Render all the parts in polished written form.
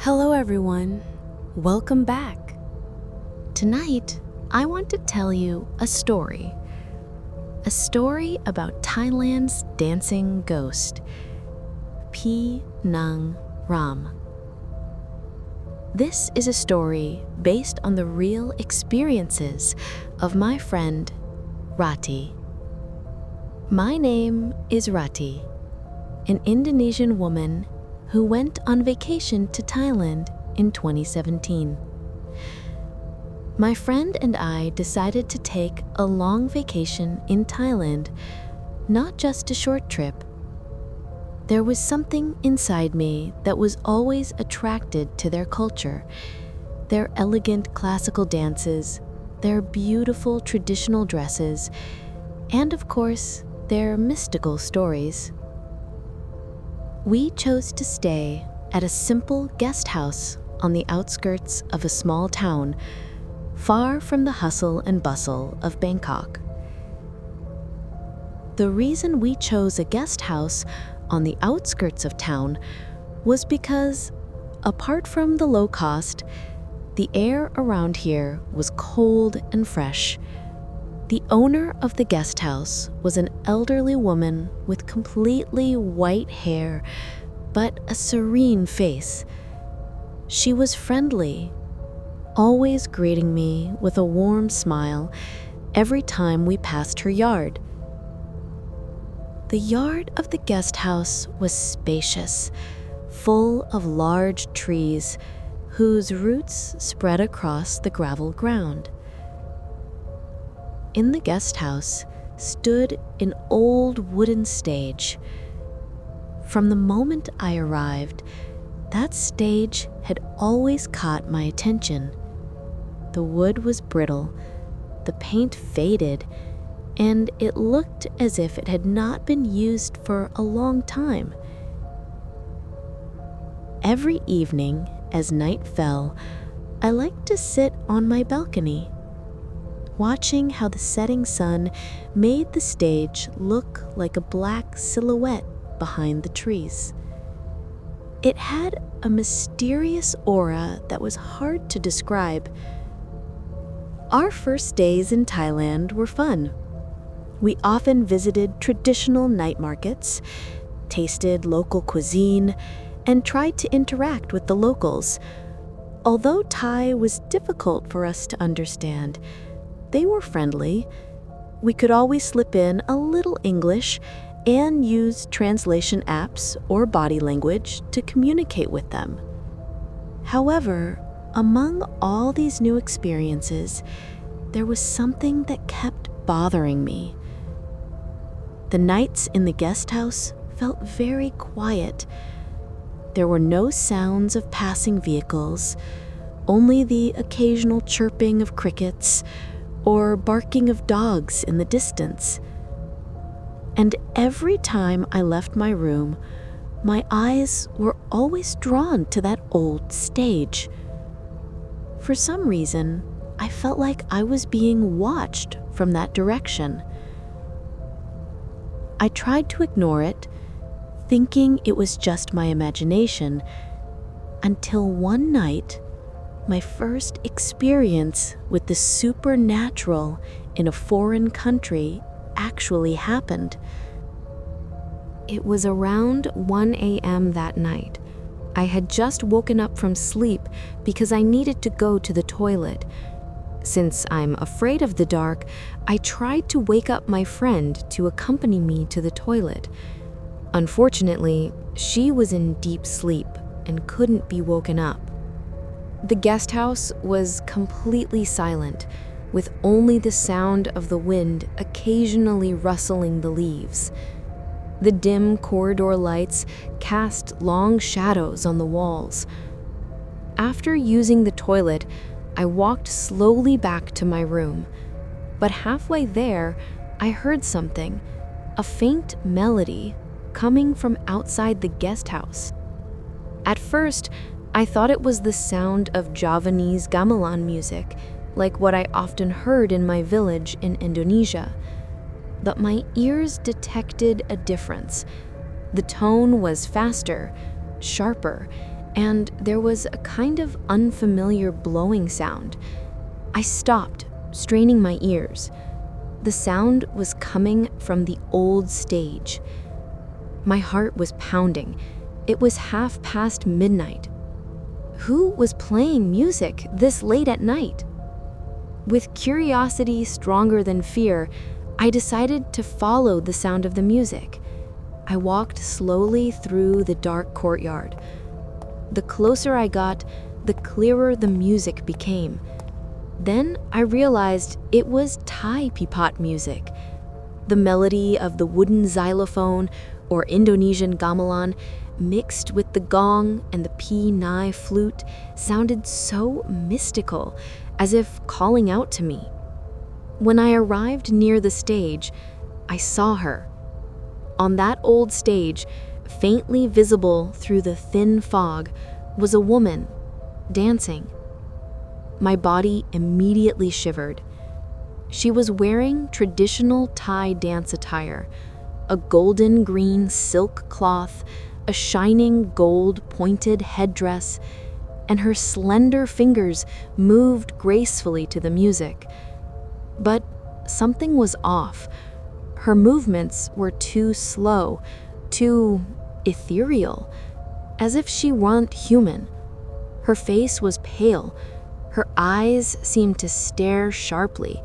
Hello everyone, welcome back. Tonight, I want to tell you a story. A story about Thailand's dancing ghost, Phi Nang Ram. This is a story based on the real experiences of my friend, Rati. My name is Rati, an Indonesian woman who went on vacation to Thailand in 2017. My friend and I decided to take a long vacation in Thailand, not just a short trip. There was something inside me that was always attracted to their culture, their elegant classical dances, their beautiful traditional dresses, and of course, their mystical stories. We chose to stay at a simple guest house on the outskirts of a small town, far from the hustle and bustle of Bangkok. The reason we chose a guest house on the outskirts of town was because, apart from the low cost, the air around here was cold and fresh. The owner of the guest house was an elderly woman with completely white hair, but a serene face. She was friendly, always greeting me with a warm smile every time we passed her yard. The yard of the guest house was spacious, full of large trees whose roots spread across the gravel ground. In the guest house stood an old wooden stage. From the moment I arrived, that stage had always caught my attention. The wood was brittle, the paint faded, and it looked as if it had not been used for a long time. Every evening, as night fell, I liked to sit on my balcony, watching how the setting sun made the stage look like a black silhouette behind the trees. It had a mysterious aura that was hard to describe. Our first days in Thailand were fun. We often visited traditional night markets, tasted local cuisine, and tried to interact with the locals. Although Thai was difficult for us to understand, they were friendly. We could always slip in a little English and use translation apps or body language to communicate with them. However, among all these new experiences, there was something that kept bothering me. The nights in the guest house felt very quiet. There were no sounds of passing vehicles, only the occasional chirping of crickets or barking of dogs in the distance. And every time I left my room, my eyes were always drawn to that old stage. For some reason, I felt like I was being watched from that direction. I tried to ignore it, thinking it was just my imagination, until one night, my first experience with the supernatural in a foreign country actually happened. It was around 1 a.m. that night. I had just woken up from sleep because I needed to go to the toilet. Since I'm afraid of the dark, I tried to wake up my friend to accompany me to the toilet. Unfortunately, she was in deep sleep and couldn't be woken up. The guest house was completely silent, with only the sound of the wind occasionally rustling the leaves. The dim corridor lights cast long shadows on the walls. After using the toilet, I walked slowly back to my room. But halfway there, I heard something, a faint melody, coming from outside the guest house. At first, I thought it was the sound of Javanese gamelan music, like what I often heard in my village in Indonesia. But my ears detected a difference. The tone was faster, sharper, and there was a kind of unfamiliar blowing sound. I stopped, straining my ears. The sound was coming from the old stage. My heart was pounding. It was midnight. Who was playing music this late at night? With curiosity stronger than fear, I decided to follow the sound of the music. I walked slowly through the dark courtyard. The closer I got, the clearer the music became. Then I realized it was Thai pipot music. The melody of the wooden xylophone or Indonesian gamelan mixed with the gong and the Phi Nang flute sounded so mystical, as if calling out to me. When I arrived near the stage, I saw her. On that old stage, faintly visible through the thin fog, was a woman dancing. My body immediately shivered. She was wearing traditional Thai dance attire, a golden green silk cloth, a shining gold pointed headdress, and her slender fingers moved gracefully to the music. But something was off. Her movements were too slow, too ethereal, as if she weren't human. Her face was pale. Her eyes seemed to stare sharply,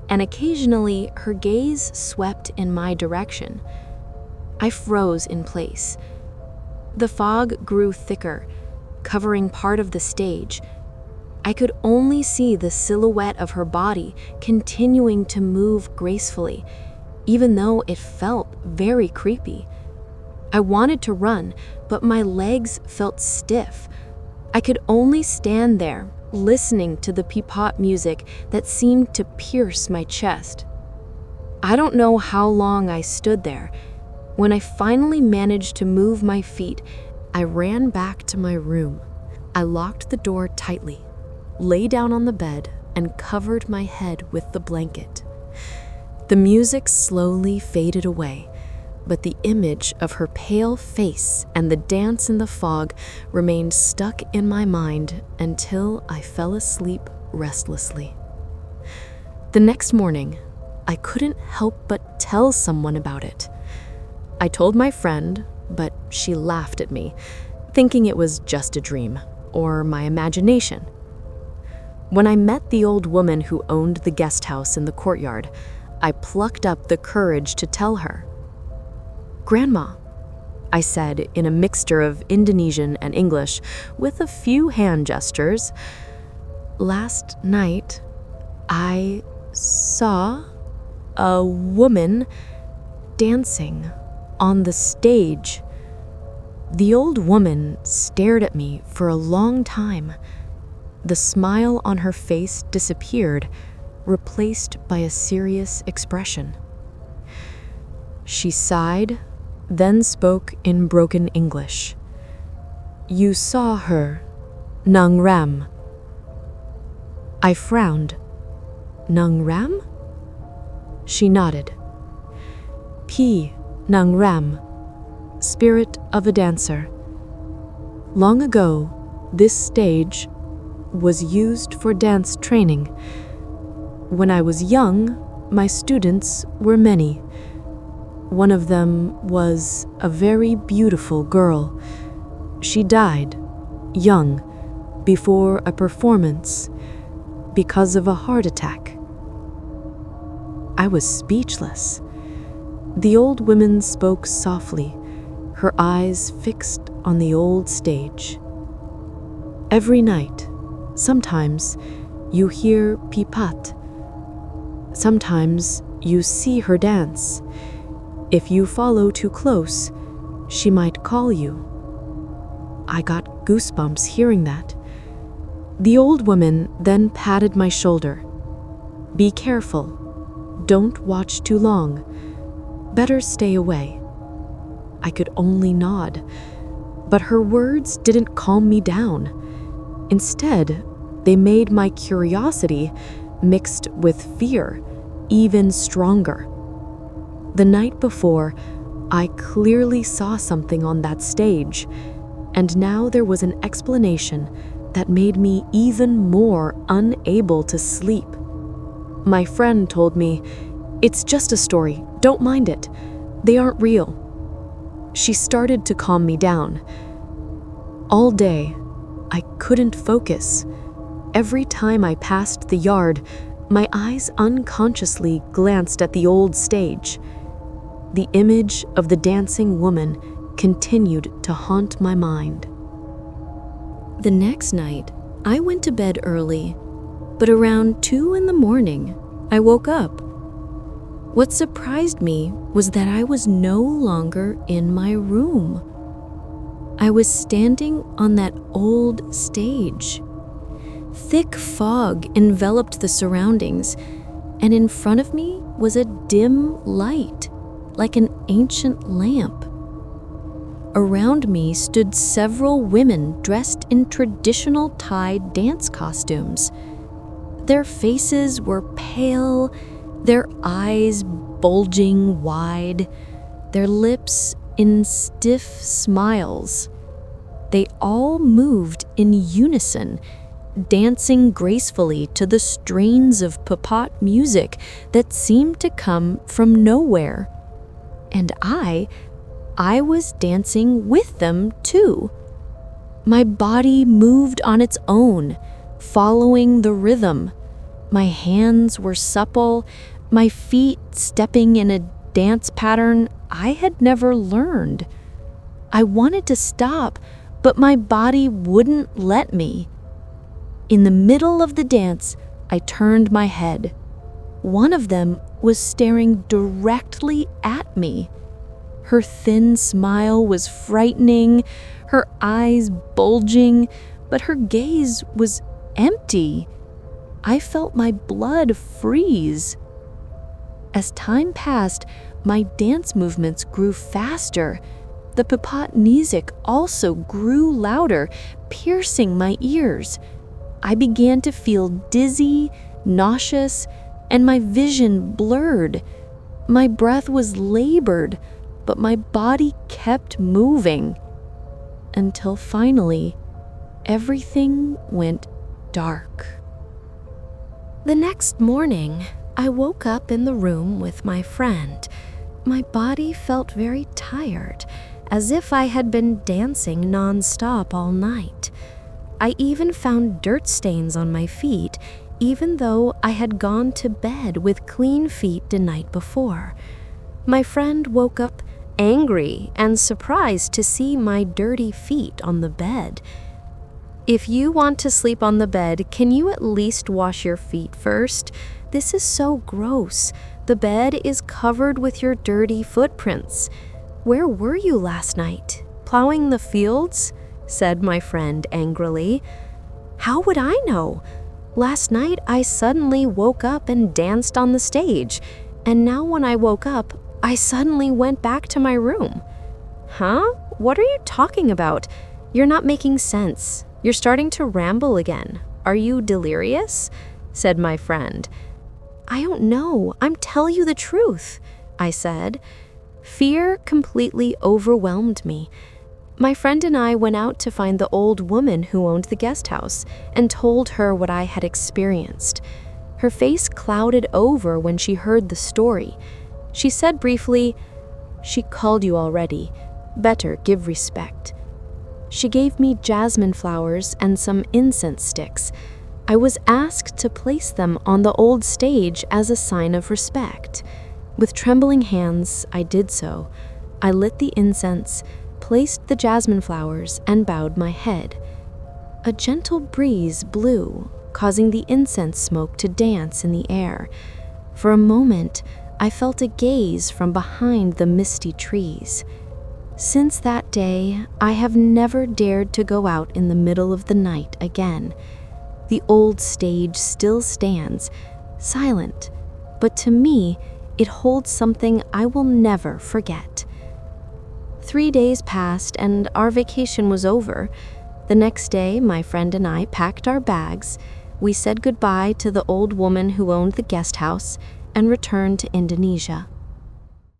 and occasionally her gaze swept in my direction. I froze in place. The fog grew thicker, covering part of the stage. I could only see the silhouette of her body continuing to move gracefully, even though it felt very creepy. I wanted to run, but my legs felt stiff. I could only stand there, listening to the pipot music that seemed to pierce my chest. I don't know how long I stood there. When I finally managed to move my feet, I ran back to my room. I locked the door tightly, lay down on the bed, and covered my head with the blanket. The music slowly faded away, but the image of her pale face and the dance in the fog remained stuck in my mind until I fell asleep restlessly. The next morning, I couldn't help but tell someone about it. I told my friend, but she laughed at me, thinking it was just a dream or my imagination. When I met the old woman who owned the guest house in the courtyard, I plucked up the courage to tell her. "Grandma," I said in a mixture of Indonesian and English with a few hand gestures, "last night I saw a woman dancing on the stage." The old woman stared at me for a long time. The smile on her face disappeared, replaced by a serious expression. She sighed, then spoke in broken English. "You saw her, Nang Ram." I frowned. "Nang Ram?" She nodded. "Phi Nang Ram, spirit of a dancer. Long ago, this stage was used for dance training. When I was young, my students were many. One of them was a very beautiful girl. She died, young, before a performance, because of a heart attack." I was speechless. The old woman spoke softly, her eyes fixed on the old stage. "Every night, sometimes you hear pipot. Sometimes you see her dance. If you follow too close, she might call you." I got goosebumps hearing that. The old woman then patted my shoulder. "Be careful. Don't watch too long. Better stay away." I could only nod, but her words didn't calm me down. Instead, they made my curiosity, mixed with fear, even stronger. The night before, I clearly saw something on that stage, And now there was an explanation that made me even more unable to sleep. My friend told me, "It's just a story, don't mind it. They aren't real." She started to calm me down. All day, I couldn't focus. Every time I passed the yard, my eyes unconsciously glanced at the old stage. The image of the dancing woman continued to haunt my mind. The next night, I went to bed early, but around 2 in the morning, I woke up. What surprised me was that I was no longer in my room. I was standing on that old stage. Thick fog enveloped the surroundings, and in front of me was a dim light, like an ancient lamp. Around me stood several women dressed in traditional Thai dance costumes. Their faces were pale, their eyes bulging wide, their lips in stiff smiles. They all moved in unison, dancing gracefully to the strains of pop music that seemed to come from nowhere. And I was dancing with them too. My body moved on its own, following the rhythm. My hands were supple, my feet stepping in a dance pattern I had never learned. I wanted to stop, but my body wouldn't let me. In the middle of the dance, I turned my head. One of them was staring directly at me. Her thin smile was frightening, her eyes bulging, but her gaze was empty. I felt my blood freeze. As time passed, my dance movements grew faster. The pop music also grew louder, piercing my ears. I began to feel dizzy, nauseous, and my vision blurred. My breath was labored, but my body kept moving. Until finally, everything went dark. The next morning, I woke up in the room with my friend. My body felt very tired, as if I had been dancing non-stop all night. I even found dirt stains on my feet, even though I had gone to bed with clean feet the night before. My friend woke up angry and surprised to see my dirty feet on the bed. "If you want to sleep on the bed, can you at least wash your feet first? This is so gross. The bed is covered with your dirty footprints. Where were you last night? Plowing the fields?" said my friend angrily. "How would I know? Last night I suddenly woke up and danced on the stage, and now when I woke up, I suddenly went back to my room." "Huh? What are you talking about? You're not making sense. You're starting to ramble again. Are you delirious?" said my friend. "I don't know. I'm telling you the truth," I said. Fear completely overwhelmed me. My friend and I went out to find the old woman who owned the guest house and told her what I had experienced. Her face clouded over when she heard the story. She said briefly, "She called you already. Better give respect." She gave me jasmine flowers and some incense sticks. I was asked to place them on the old stage as a sign of respect. With trembling hands, I did so. I lit the incense, placed the jasmine flowers, and bowed my head. A gentle breeze blew, causing the incense smoke to dance in the air. For a moment, I felt a gaze from behind the misty trees. Since that day, I have never dared to go out in the middle of the night again. The old stage still stands, silent, but to me, it holds something I will never forget. 3 days passed and our vacation was over. The next day, my friend and I packed our bags. We said goodbye to the old woman who owned the guest house and returned to Indonesia.